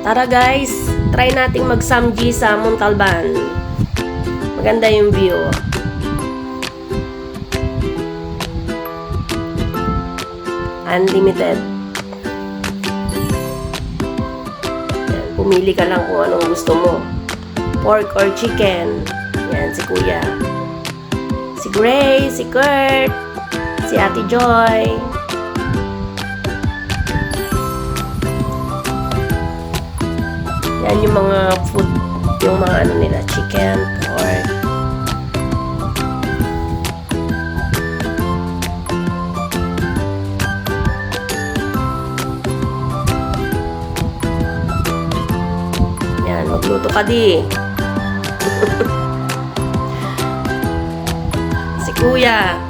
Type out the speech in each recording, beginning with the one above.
Tara guys, try nating mag-samji sa Montalban. Maganda yung view. Unlimited. Yan, pumili ka lang kung anong gusto mo. Pork or chicken. Yan, si Kuya. Si Grace, si Kurt, si Ate Joy. Yan yung mga food, yung mga ano nila, chicken, pork. Yan, magluto ka di. Si Kuya.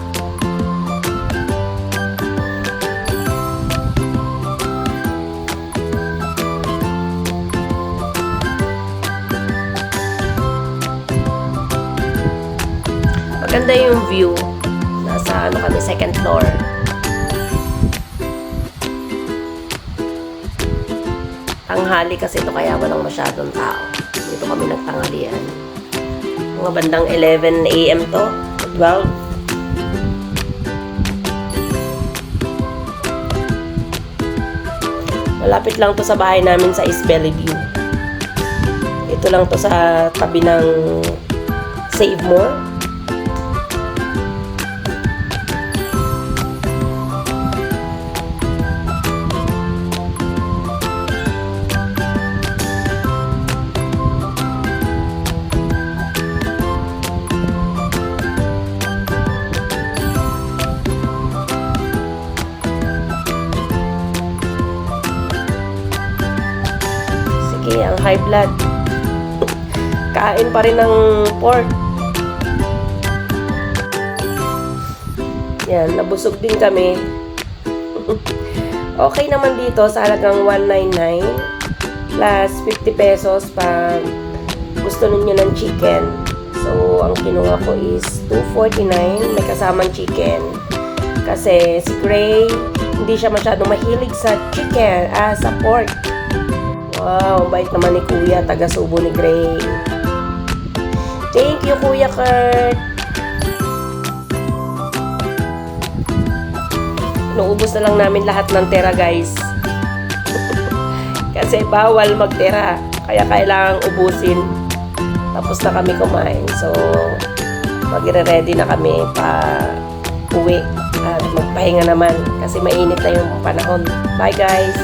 Maganda yung view. Nasa ano kami, second floor. Tanghali kasi ito kaya walang masyadong tao. Dito kami nagtanghalian. Mga bandang 11 AM to. 12. Malapit lang to sa bahay namin sa East Bellevue. Ito lang to sa tabi ng Save More. Sige, ang high blood. Kain pa rin ng pork. Yan, nabusog din kami. Okay naman dito sa halagang 199 plus 50 pesos pag gusto ninyo ng chicken. So, ang kinuha ko is 249. May kasamang chicken. Kasi si Gray, hindi siya masyadong mahilig sa chicken, sa pork. Wow, bait naman ni Kuya, taga-Subo ni Gray. Thank you, Kuya Kurt. Naubos na lang namin lahat ng tera, guys. Kasi bawal magtera. Kaya kailangang ubusin. Tapos na kami kumain. So, magre-ready na kami pa uwi. At magpahinga naman. Kasi mainit na yung panahon. Bye, guys.